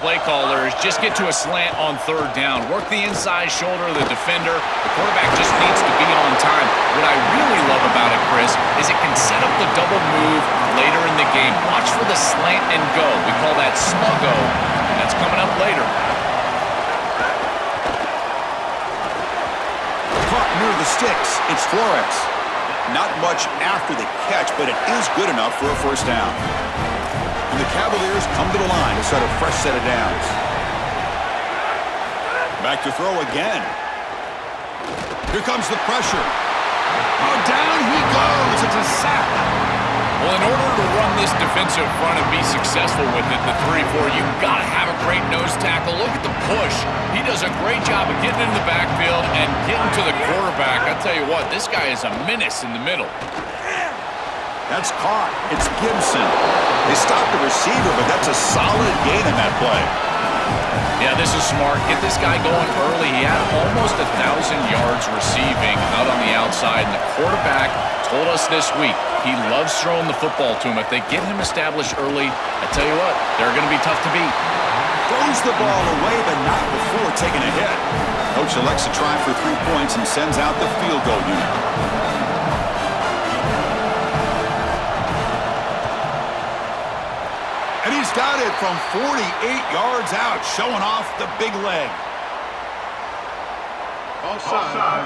Play callers just get to a slant on third down. Work the inside shoulder of the defender. The quarterback just needs to be on time. What I really love about it, Chris, is it can set up the double move later in the game. Watch for the slant and go. We call that sluggo. That's coming up later. Caught near the sticks. It's Flores. Not much after the catch, but it is good enough for a first down. And the Cavaliers come to the line to start a fresh set of downs. Back to throw again. Here comes the pressure. Oh, down he goes. It's a sack. Well, in order to run this defensive front and be successful with it, the 3-4, you've got to have a great nose tackle. Look at the push. He does a great job of getting in the backfield and getting to the quarterback. I tell you what, this guy is a menace in the middle. That's caught. It's Gibson. They stopped the receiver, but that's a solid gain in that play. Yeah, this is smart. Get this guy going early. He had almost 1,000 yards receiving out on the outside, and the quarterback told us this week he loves throwing the football to him. If they get him established early, I tell you what, they're going to be tough to beat. Throws the ball away, but not before taking a hit. Coach elects to try for 3 points and sends out the field goal unit. And he's got it from 48 yards out, showing off the big leg. Offside.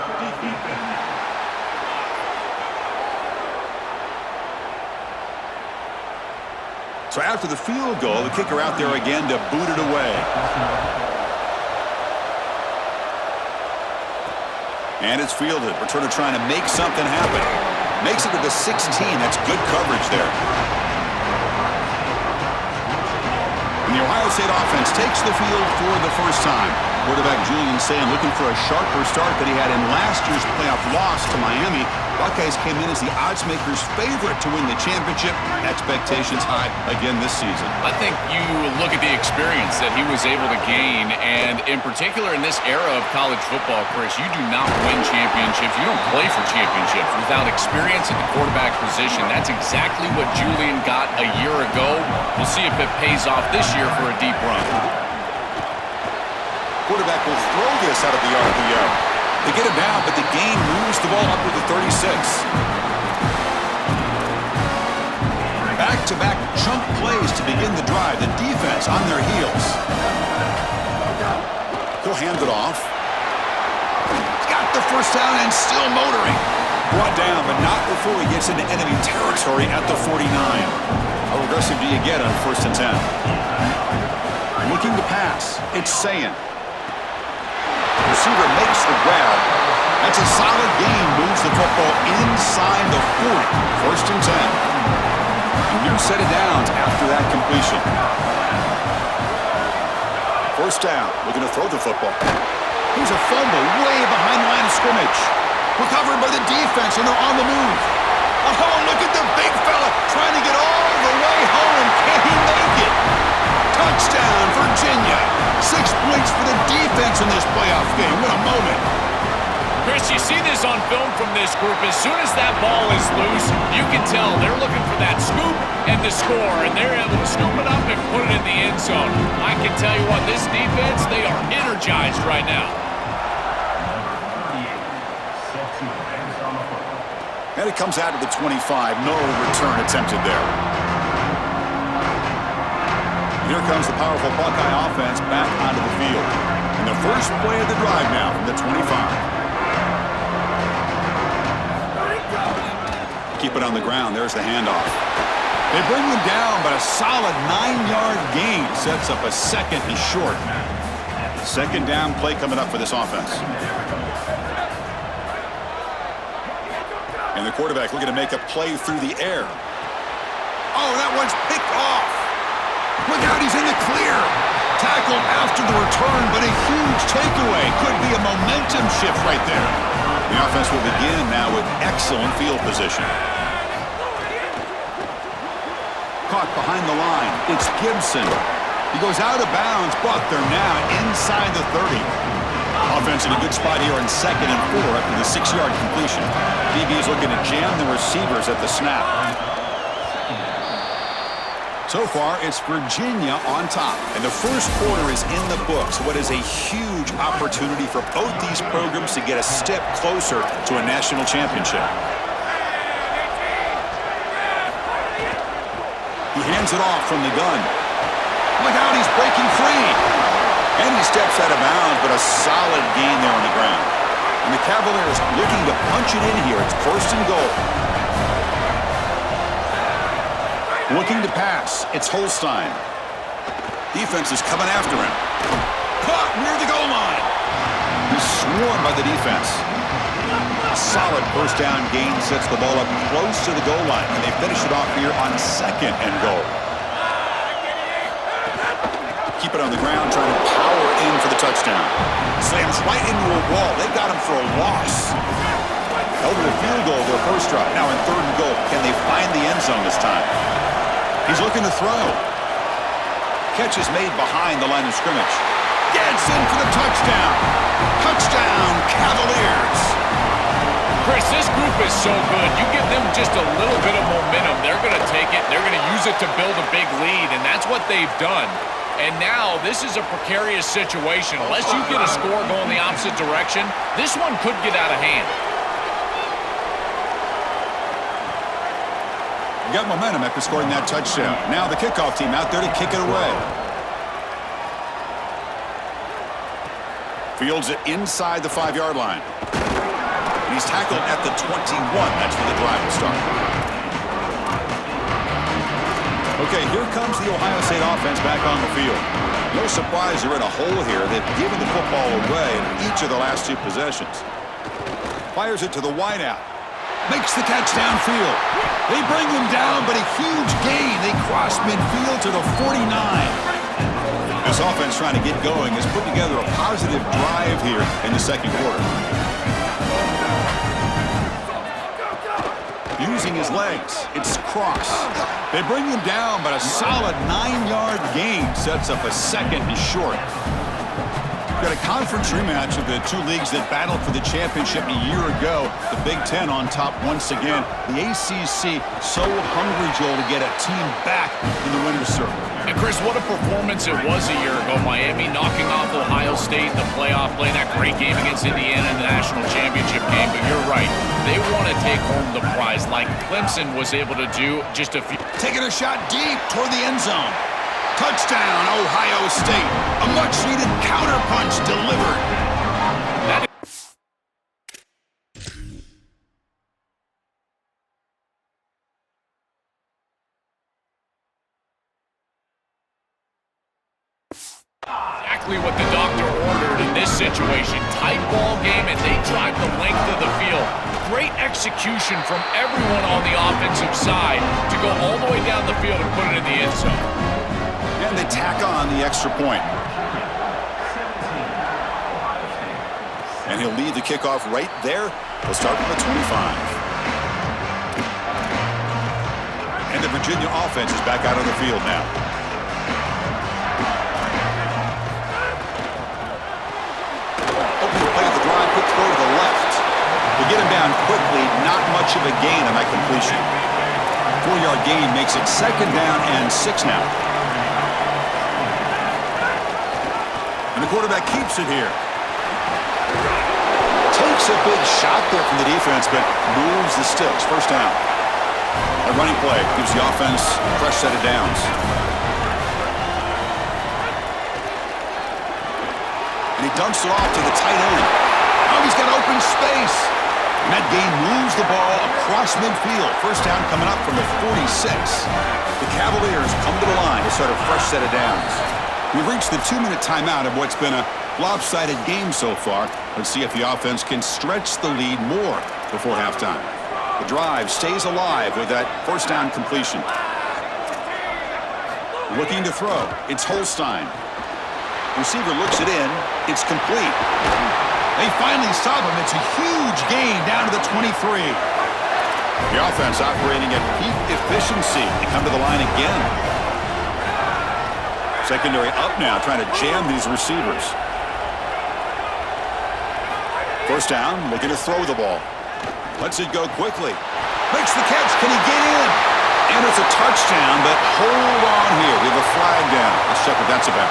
So after the field goal, the kicker out there again to boot it away. And it's fielded. Returner trying to make something happen. Makes it to the 16. That's good coverage there. And the Ohio State offense takes the field for the first time. Quarterback Julian Sayin looking for a sharper start than he had in last year's playoff loss to Miami. Buckeyes came in as the oddsmakers' favorite to win the championship. Expectations high again this season. I think you look at the experience that he was able to gain, and in particular in this era of college football, Chris, you do not win championships. You don't play for championships without experience at the quarterback position. That's exactly what Julian got a year ago. We'll see if it pays off this year for a deep run. Quarterback will throw this out of the RPO. They get it down, but the gain moves the ball up to the 36. Back-to-back chunk plays to begin the drive. The defense on their heels. He'll hand it off. Got the first down and still motoring. Brought down, but not before he gets into enemy territory at the 49. How aggressive do you get on 1st and 10? Looking to pass. It's Sayin. Receiver makes the grab. That's a solid gain. Moves the football inside the 40. 1st and 10. A new set of downs after that completion. 1st down. Looking to throw the football. Here's a fumble way behind the line of scrimmage. Recovered by the defense, and they're on the move. Oh, look at the big fella trying to get all the way home. Can he make it? Touchdown, Virginia. 6 points for the defense in this playoff game. What a moment. Chris, you see this on film from this group. As soon as that ball is loose, you can tell they're looking for that scoop and the score, and they're able to scoop it up and put it in the end zone. I can tell you what, this defense, they are energized right now. And it comes out of the 25. No return attempted there. Here comes the powerful Buckeye offense back onto the field. And the first play of the drive now from the 25. Keep it on the ground. There's the handoff. They bring them down, but a solid 9-yard gain sets up a 2nd and short. 2nd down play coming up for this offense. And the quarterback looking to make a play through the air. Oh, that one's picked off. Look out, he's in the clear. Tackled after the return, but a huge takeaway. Could be a momentum shift right there. The offense will begin now with excellent field position. Caught behind the line. It's Gibson. He goes out of bounds, but they're now inside the 30. Offense in a good spot here on 2nd and 4 after the 6-yard completion. DB's looking to jam the receivers at the snap. So far, it's Virginia on top. And the first quarter is in the books. What is a huge opportunity for both these programs to get a step closer to a national championship. He hands it off from the gun. Look out, he's breaking free. And he steps out of bounds, but a solid gain there on the ground. And the Cavaliers looking to punch it in here. It's first and goal. Looking to pass. It's Holstein. Defense is coming after him. Caught near the goal line. He's swarmed by the defense. A solid first down gain sets the ball up close to the goal line. And they finish it off here on second and goal. Keep it on the ground, trying to power in for the touchdown. Slams right into a wall. They got him for a loss. Held to a field goal their first drive. Now in third and goal. Can they find the end zone this time? He's looking to throw. Catch is made behind the line of scrimmage. Gets in for the touchdown. Touchdown, Cavaliers. Chris, this group is so good. You give them just a little bit of momentum, they're going to take it. They're going to use it to build a big lead, and that's what they've done. And now this is a precarious situation. Unless you get a score going the opposite direction, this one could get out of hand. Got momentum after scoring that touchdown. Now the kickoff team out there to kick it away. Fields it inside the 5-yard line. And he's tackled at the 21. That's where the drive will start. Okay, here comes the Ohio State offense back on the field. No surprise they're in a hole here. They've given the football away in each of the last 2 possessions. Fires it to the wideout. Makes the catch downfield. They bring him down, but a huge gain. They cross midfield to the 49. This offense trying to get going has put together a positive drive here in the second quarter. Using his legs, it's Cross. They bring him down, but a solid 9-yard gain sets up a second and short. Got a conference rematch of the 2 leagues that battled for the championship a year ago. The Big Ten on top once again. The ACC so hungry, Joel, to get a team back in the winner's circle. And Chris, what a performance it was a year ago. Miami knocking off Ohio State in the playoff, playing that great game against Indiana in the national championship game. But you're right, they want to take home the prize like Clemson was able to do just a few. Taking a shot deep toward the end zone. Touchdown, Ohio State. A much-needed counterpunch delivered. That exactly what the doctor ordered in this situation. Tight ball game, and they drive the length of the field. Great execution from everyone on the offensive side to go all the way down the field and put it in the end zone. And they tack on the extra point. And he'll lead the kickoff right there. He'll start from the 25. And the Virginia offense is back out on the field now. Open the play of the drive, quick throw to the left. They get him down quickly, not much of a gain on that completion. 4-yard gain makes it second down and 6 now. And the quarterback keeps it here. Takes a big shot there from the defense, but moves the sticks. First down. A running play gives the offense a fresh set of downs. And he dumps it off to the tight end. Oh, he's got open space. And that gain moves the ball across midfield. First down coming up from the 46. The Cavaliers come to the line to start a fresh set of downs. We've reached the 2-minute timeout of what's been a lopsided game so far. Let's see if the offense can stretch the lead more before halftime. The drive stays alive with that first down completion. Looking to throw. It's Holstein. Receiver looks it in. It's complete. They finally stop him. It's a huge gain down to the 23. The offense operating at peak efficiency. They come to the line again. Secondary up now, trying to jam these receivers. First down, looking to throw the ball. Lets it go quickly. Makes the catch. Can he get in? And it's a touchdown, but hold on here. We have a flag down. Let's check what that's about.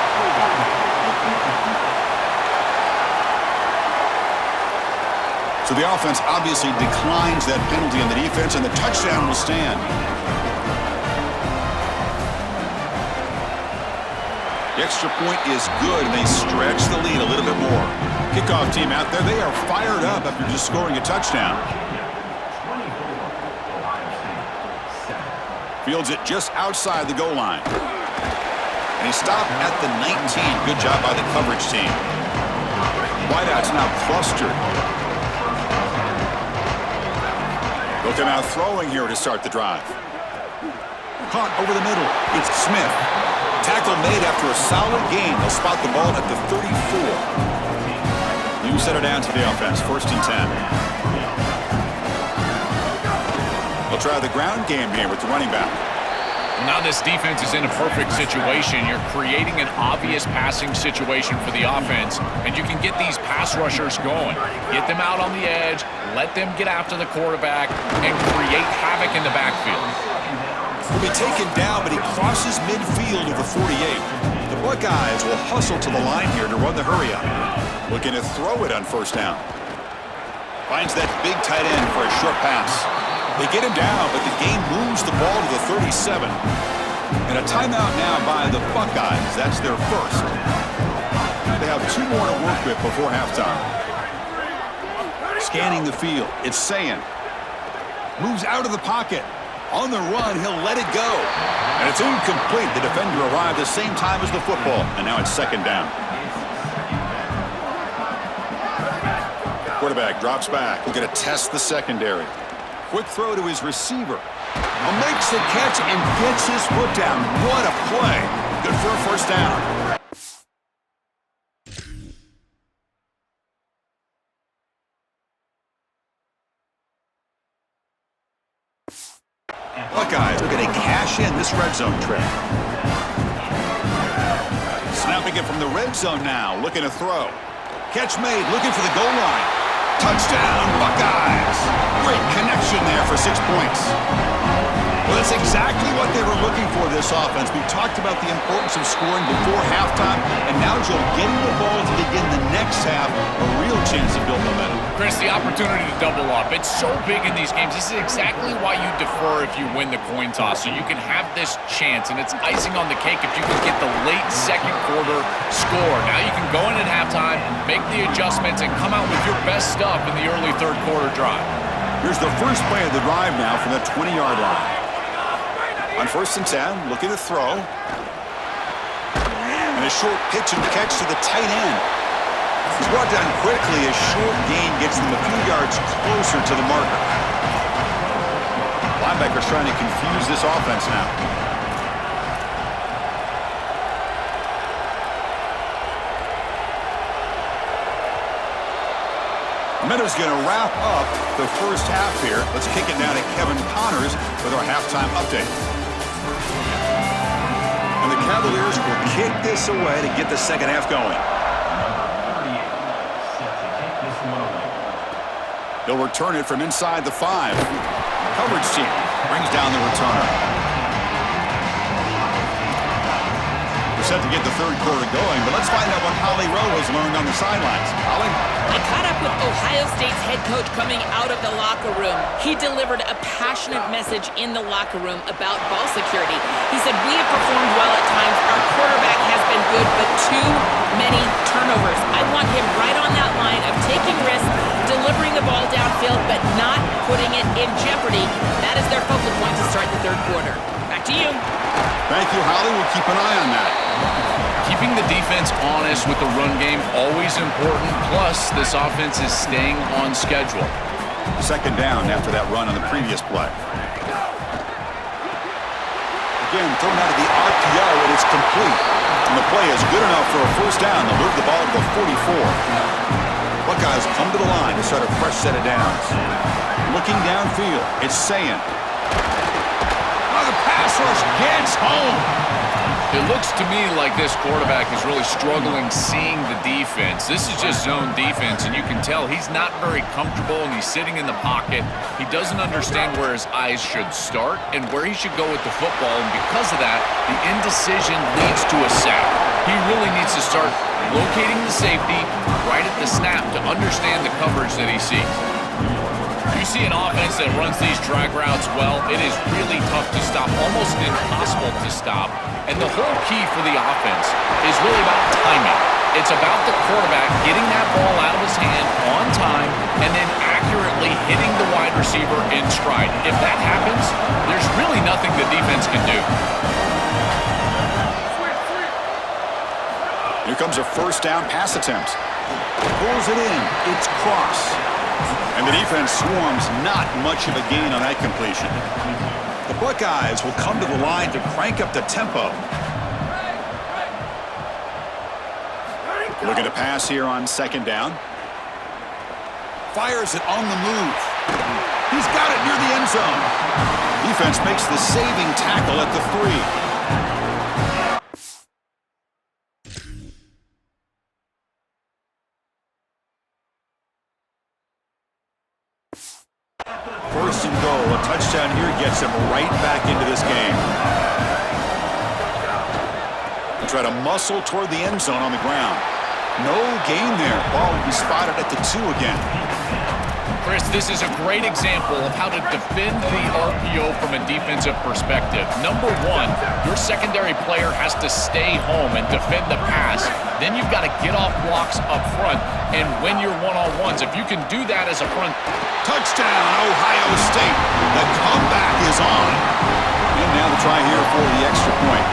So the offense obviously declines that penalty on the defense, and the touchdown will stand. The extra point is good, and they stretch the lead a little bit more. Kickoff team out there, they are fired up after just scoring a touchdown. Fields it just outside the goal line. And he stopped at the 19. Good job by the coverage team. Wideouts now clustered. They'll come out throwing here to start the drive. Caught over the middle. It's Smith. Tackle made after a solid gain. They'll spot the ball at the 34. You set it down to the offense. 1st and 10. They'll try the ground game here with the running back. Now this defense is in a perfect situation. You're creating an obvious passing situation for the offense, and you can get these pass rushers going. Get them out on the edge, let them get after the quarterback, and create havoc in the backfield. Will be taken down, but he crosses midfield of the 48. The Buckeyes will hustle to the line here to run the hurry up. Looking to throw it on 1st down. Finds that big tight end for a short pass. They get him down, but the game moves the ball to the 37. And a timeout now by the Buckeyes. That's their first. They have 2 more to work with before halftime. Scanning the field. It's Sayin. Moves out of the pocket. On the run, he'll let it go. And it's incomplete. The defender arrived the same time as the football. And now it's 2nd down. Quarterback drops back. We're going to test the secondary. Quick throw to his receiver. Makes the catch and gets his foot down. What a play. Good for a 1st down. Buckeyes are going to cash in this red zone trip. Snapping it from the red zone now. Looking to throw. Catch made. Looking for the goal line. Touchdown, Buckeyes! Great connection there for 6 points. Well, that's exactly what they were looking for this offense. We talked about the importance of scoring before halftime, and now Joe getting the ball to begin the next half, a real chance to build momentum. Chris, the opportunity to double up. It's so big in these games. This is exactly why you defer if you win the coin toss, so you can have this chance, and it's icing on the cake if you can get the late 2nd quarter score. Now you can go in at halftime, make the adjustments, and come out with your best stuff in the early 3rd quarter drive. Here's the first play of the drive now from the 20-yard line. On 1st and 10, looking to throw. And a short pitch and catch to the tight end. He's brought down quickly. A short gain gets them a few yards closer to the marker. Linebacker's trying to confuse this offense now. A minute's going to wrap up the 1st half here. Let's kick it down to Kevin Connors with our halftime update. And the Cavaliers will kick this away to get the 2nd half going. They'll return it from inside the 5. Coverage team brings down the returner. We're set to get the 3rd quarter going, but let's find out what Holly Rowe has learned on the sidelines. Holly? I caught up with Ohio State's head coach coming out of the locker room. He delivered a passionate message in the locker room about ball security. He said, "We have performed well at times. Our quarterback has been good, but too many turnovers. I want him right on that line of taking risks, delivering the ball downfield, but not putting it in jeopardy." That is their focal point to start the 3rd quarter. Back to you. Thank you, Holly. We'll keep an eye on that. Keeping the defense honest with the run game, always important. Plus, this offense is staying on schedule. 2nd down after that run on the previous play. Again, thrown out of the RPO, and it's complete. And the play is good enough for a 1st down. They'll move the ball to the 44. Buckeyes come to the line to start a fresh set of downs. Looking downfield, it's Sayin. Oh, the pass rush gets home. It looks to me like this quarterback is really struggling seeing the defense. This is just zone defense, and you can tell he's not very comfortable, and he's sitting in the pocket. He doesn't understand where his eyes should start and where he should go with the football, and because of that, the indecision leads to a sack. He really needs to start locating the safety right at the snap to understand the coverage that he sees. You see an offense that runs these drag routes well, it is really tough to stop, almost impossible to stop. And the whole key for the offense is really about timing. It's about the quarterback getting that ball out of his hand on time and then accurately hitting the wide receiver in stride. If that happens, there's really nothing the defense can do. Here comes a first down pass attempt. Pulls it in. It's cross. And the defense swarms, not much of a gain on that completion. The Buckeyes will come to the line to crank up the tempo. Looking to pass here on second down. Fires it on the move. He's got it near the end zone. Defense makes the saving tackle at the 3. First and goal. A touchdown here gets him right back into this game. They try to muscle toward the end zone on the ground. No gain there. Ball will be spotted at the 2 again. Chris, this is a great example of how to defend the RPO from a defensive perspective. Number one, your secondary player has to stay home and defend the pass. Then you've got to get off blocks up front and win your one-on-ones. If you can do that as a front. Touchdown, Ohio State. The comeback is on. And now the try here for the extra point.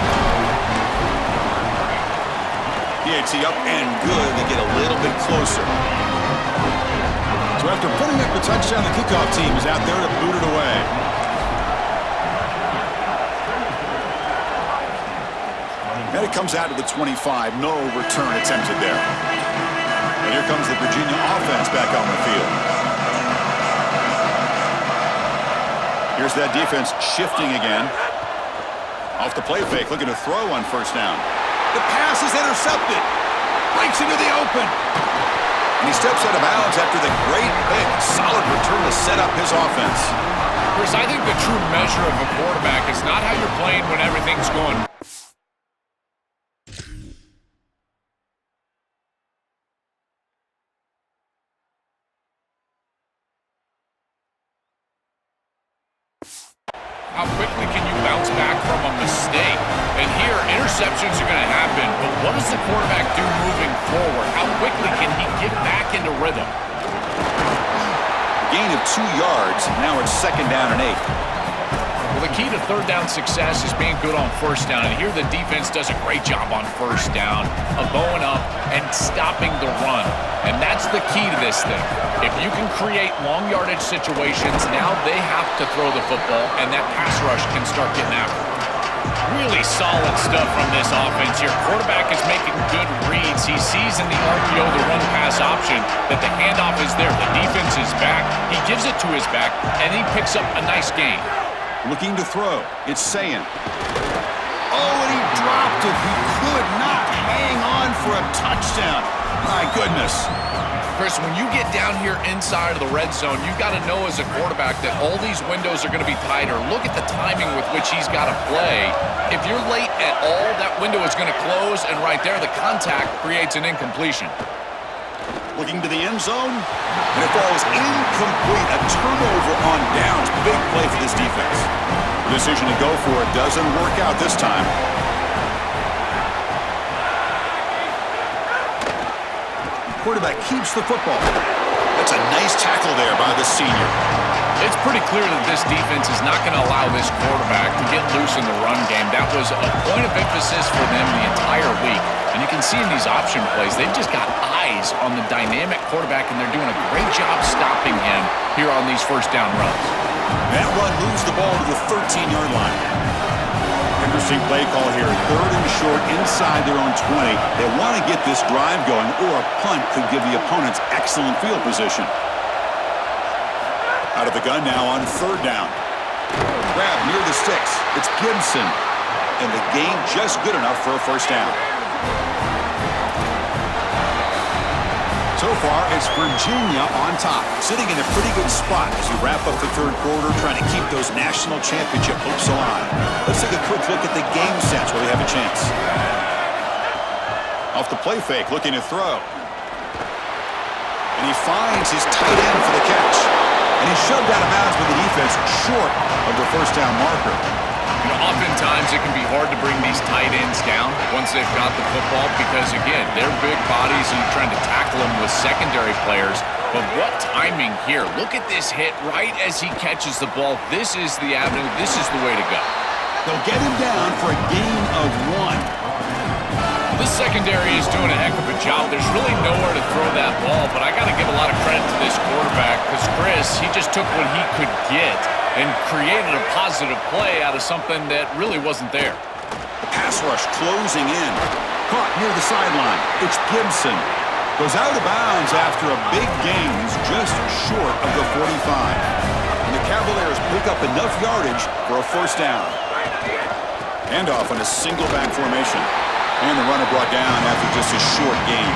PAT up and good to get a little bit closer. So after putting up a touchdown, the kickoff team is out there to boot it away. And it comes out to the 25. No return attempted there. And here comes the Virginia offense back on the field. Here's that defense shifting again. Off the play fake, looking to throw on first down. The pass is intercepted. Breaks into the open. And he steps out of bounds after the great pick. Solid return to set up his offense. Chris, I think the true measure of a quarterback is not how you're playing when everything's going. How quickly can you bounce back from a mistake? And here, interceptions are going to happen, but what does the quarterback do moving forward? How quickly can he get back into rhythm? Gain of 2 yards. Now it's second down and 8. Well, the key to third down success is being good on first down, and here the defense does a great job on first down of bowing up and stopping the run. And that's the key to this thing. If you can create long yardage situations, now they have to throw the football, and that pass rush can start getting after it. Really solid stuff from this offense here. Quarterback is making good reads. He sees in the RPO, the run-pass option, that the handoff is there. The defense is back. He gives it to his back, and he picks up a nice gain. Looking to throw. It's Sayin. Oh, and he dropped it. He could not hang on for a touchdown. My goodness. Chris, when you get down here inside of the red zone, you've got to know as a quarterback that all these windows are going to be tighter. Look at the timing with which he's got to play. If you're late at all, that window is going to close, and right there, the contact creates an incompletion. Looking to the end zone, and it falls incomplete. A turnover on downs. Big play for this defense. The decision to go for it doesn't work out this time. Quarterback keeps the football. That's a nice tackle there by the senior. It's pretty clear that this defense is not going to allow this quarterback to get loose in the run game. That was a point of emphasis for them the entire week. And you can see in these option plays, they've just got eyes on the dynamic quarterback, and they're doing a great job stopping him here on these first down runs. That run moves the ball to the 13-yard line. Interesting play call here. Third and short inside their own 20. They want to get this drive going, or a punt could give the opponents excellent field position. Out of the gun now on third down. Grab near the sticks. It's Gibson. and the gain just good enough for a first down. So far, it's Virginia on top, sitting in a pretty good spot as you wrap up the third quarter, trying to keep those national championship hopes alive. Let's take a quick look at the game sense where they have a chance. Off the play fake, looking to throw. And he finds his tight end for the catch. And he's shoved out of bounds with the defense short of the first down marker. You know, oftentimes it can be hard to bring these tight ends down once they've got the football because, again, they're big bodies and you're trying to tackle them with secondary players. But what timing here. Look at this hit right as he catches the ball. This is the avenue. This is the way to go. They'll get him down for a gain of 1. This secondary is doing a heck of a job. There's really nowhere to throw that ball, but I got to give a lot of credit to this quarterback because Chris, he just took what he could get and created a positive play out of something that really wasn't there. The pass rush closing in. Caught near the sideline. It's Gibson. Goes out of bounds after a big gain. He's just short of the 45. And the Cavaliers pick up enough yardage for a first down. Handoff on a single back formation. And the runner brought down after just a short gain.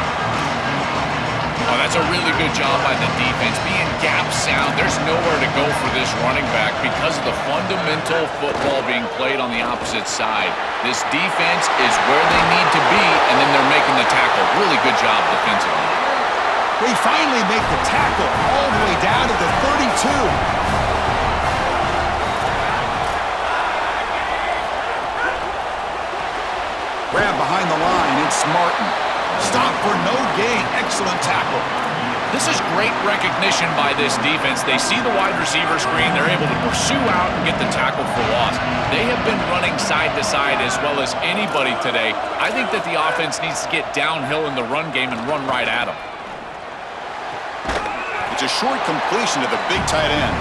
Oh, that's a really good job by the defense. Being gap sound, there's nowhere to go for this running back because of the fundamental football being played on the opposite side. This defense is where they need to be, and then they're making the tackle. Really good job defensively. They finally make the tackle all the way down to the 32. Grab behind the line, it's Martin. Stop for no gain. Excellent tackle. This is great recognition by this defense. They see the wide receiver screen. They're able to pursue out and get the tackle for loss. They have been running side to side as well as anybody today. I think that the offense needs to get downhill in the run game and run right at them. It's a short completion to the big tight end.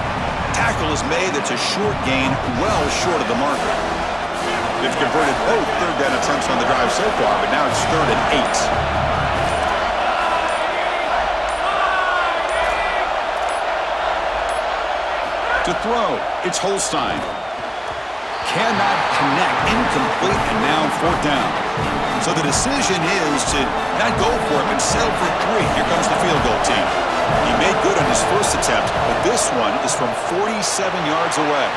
Tackle is made. It's a short gain, well short of the marker. They've converted both third down attempts on the drive so far, but now it's 3rd and 8. To throw, it's Holstein. Cannot connect, incomplete, and now 4th down. So the decision is to not go for it, but settle for 3. Here comes the field goal team. He made good on his first attempt, but this one is from 47 yards away.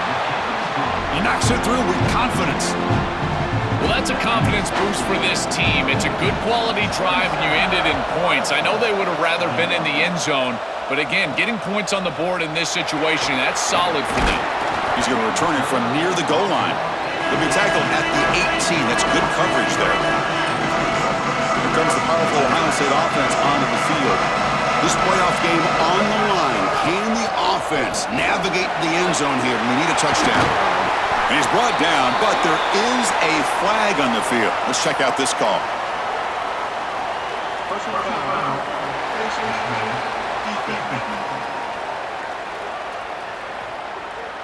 He knocks it through with confidence. Well, that's a confidence boost for this team. It's a good quality drive, and you end it in points. I know they would have rather been in the end zone, but again, getting points on the board in this situation, that's solid for them. He's going to return it from near the goal line. He'll be tackled at the 18. That's good coverage there. Here comes the powerful Ohio State offense onto the field. This playoff game on the line. Can the offense navigate the end zone here? We need a touchdown. And he's brought down, but there is a flag on the field. Let's check out this call.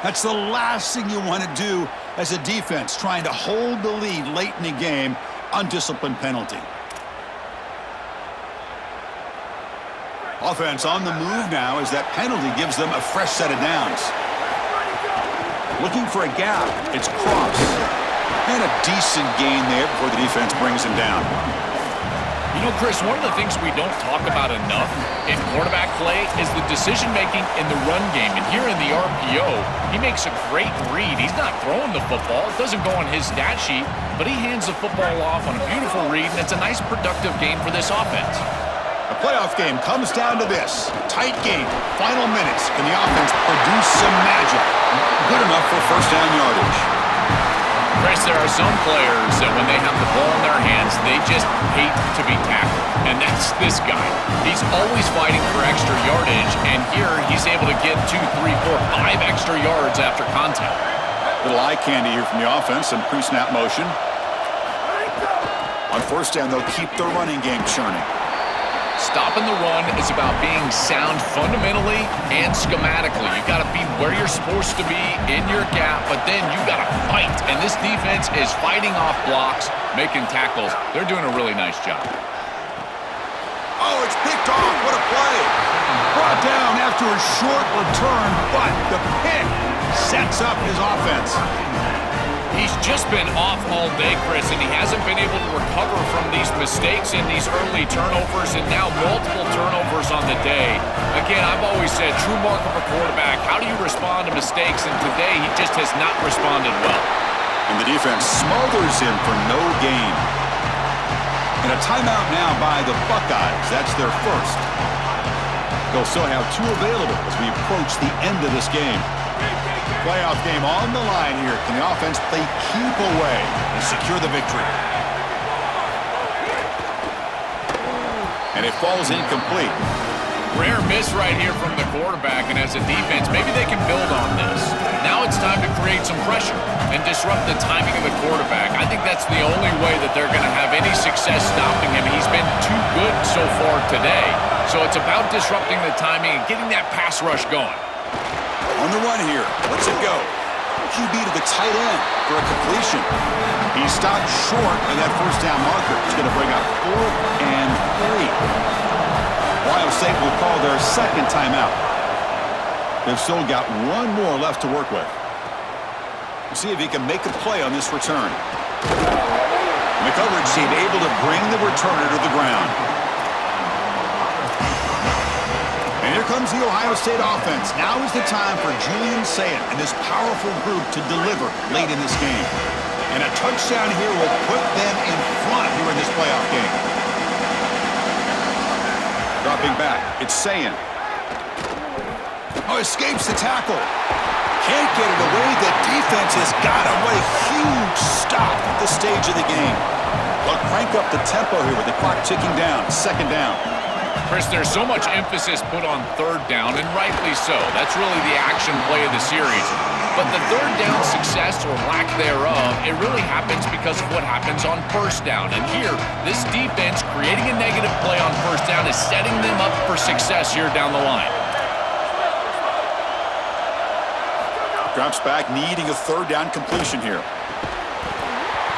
That's the last thing you want to do as a defense, trying to hold the lead late in the game. Undisciplined penalty. Offense on the move now as that penalty gives them a fresh set of downs. Looking for a gap. It's Cross. And a decent gain there before the defense brings him down. You know, Chris, one of the things we don't talk about enough in quarterback play is the decision-making in the run game. And here in the RPO, he makes a great read. He's not throwing the football. It doesn't go on his stat sheet, but he hands the football off on a beautiful read, and it's a nice productive game for this offense. The playoff game comes down to this. Tight game. Final minutes. Can the offense produce some magic? Good enough for first down yardage. Chris, there are some players that when they have the ball in their hands, they just hate to be tackled. And that's this guy. He's always fighting for extra yardage, and here he's able to get 2, 3, 4, 5 extra yards after contact. Little eye candy here from the offense. Some pre-snap motion. On first down, they'll keep the running game churning. Stopping the run is about being sound fundamentally and schematically. You got to be where you're supposed to be in your gap, but then you got to fight. And this defense is fighting off blocks, making tackles. They're doing a really nice job. Oh, it's picked off. What a play. Brought down after a short return, but the pick sets up his offense. He's just been off all day, Chris, and he hasn't been able to recover from these mistakes and these early turnovers, and now multiple turnovers on the day. Again, I've always said, true mark of a quarterback, how do you respond to mistakes? And today, he just has not responded well. And the defense smothers him for no gain. And a timeout now by the Buckeyes. That's their first. They'll still have 2 available as we approach the end of this game. Playoff game on the line here. Can the offense play keep away and secure the victory? And it falls incomplete. Rare miss right here from the quarterback, and as a defense, maybe they can build on this. Now it's time to create some pressure and disrupt the timing of the quarterback. I think that's the only way that they're going to have any success stopping him. He's been too good so far today. So it's about disrupting the timing and getting that pass rush going. On the run here. Let's it go. QB to the tight end for a completion. He stopped short of that first down marker. It's going to bring up 4th and 3. Ohio State will call their second timeout. They've still got 1 more left to work with. We'll see if he can make a play on this return. And the coverage team able to bring the returner to the ground. And here comes the Ohio State offense. Now is the time for Julian Sayin and this powerful group to deliver late in this game. And a touchdown here will put them in front here in this playoff game. Dropping back, it's Sayin. Oh, escapes the tackle. Can't get it away. The defense has got him. What a huge stop at this stage of the game. They'll crank up the tempo here with the clock ticking down. 2nd down. Chris, there's so much emphasis put on 3rd down, and rightly so. That's really the action play of the series. But the 3rd down success or lack thereof, it really happens because of what happens on 1st down. And here, this defense creating a negative play on 1st down is setting them up for success here down the line. Drops back, needing a 3rd down completion here.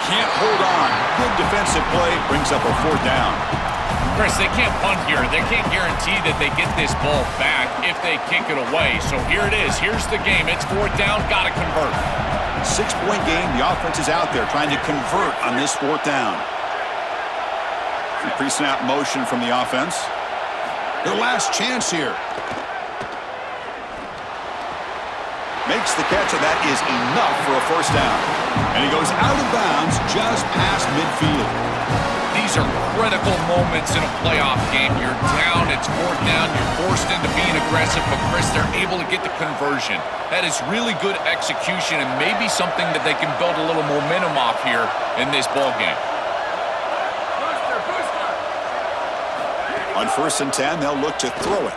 Can't hold on. Good defensive play, brings up a 4th down. Chris, they can't punt here. They can't guarantee that they get this ball back if they kick it away. So here it is. Here's the game. It's 4th down. Got to convert. 6-point game. The offense is out there trying to convert on this 4th down. Pre-snap motion from the offense. Their last chance here. Makes the catch, and that is enough for a 1st down. And he goes out of bounds just past midfield. These are critical moments in a playoff game. You're down, it's 4th down, you're forced into being aggressive, but Chris, they're able to get the conversion. That is really good execution and maybe something that they can build a little momentum off here in this ball game. On 1st and 10, they'll look to throw it.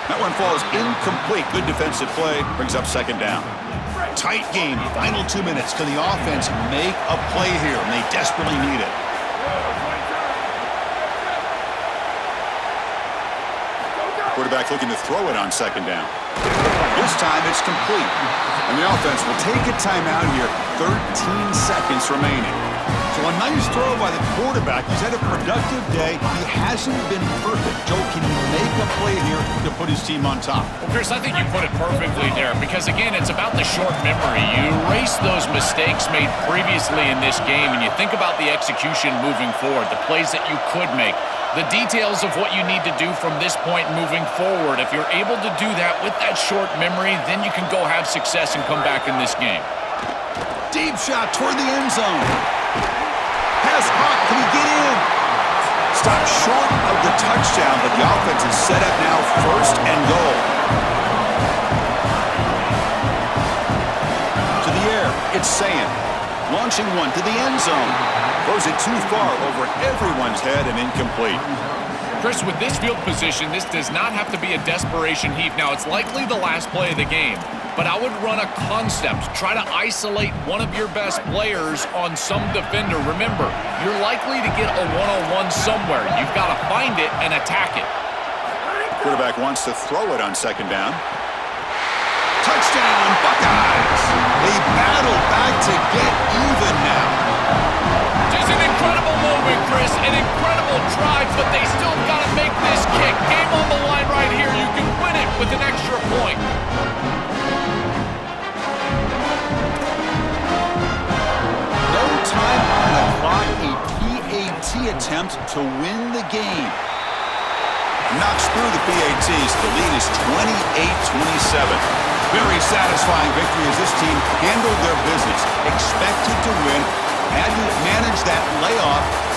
That one falls incomplete. Good defensive play, brings up 2nd down. Tight game, final 2 minutes. Can the offense make a play here? And they desperately need it. Quarterback looking to throw it on 2nd down. This time it's complete. And the offense will take a timeout here. 13 seconds remaining. So a nice throw by the quarterback. He's had a productive day. He hasn't been perfect. Joe, can he make a play here to put his team on top? Well, Chris, I think you put it perfectly there because, again, it's about the short memory. You erase those mistakes made previously in this game, and you think about the execution moving forward, the plays that you could make, the details of what you need to do from this point moving forward. If you're able to do that with that short memory, then you can go have success and come back in this game. Deep shot toward the end zone. Pass caught. Can he get in? Stopped short of the touchdown, but the offense is set up now 1st and goal. To the air, it's Sayin. Launching one to the end zone. Throws it too far over everyone's head and incomplete. Chris, with this field position, this does not have to be a desperation heave. Now, it's likely the last play of the game, but I would run a concept. Try to isolate one of your best players on some defender. Remember, you're likely to get a one-on-one somewhere. You've got to find it and attack it. Quarterback wants to throw it on 2nd down. Touchdown, Buckeyes! They battle back to get even now. Just an incredible moment, Chris. An incredible drive, but they still got to make this kick. Game on the line right here. You can win it with an extra point. Does he attempt to win the game? Knocks through the PATs. The lead is 28-27. Very satisfying victory as this team handled their business. Expected to win. Had to manage that layoff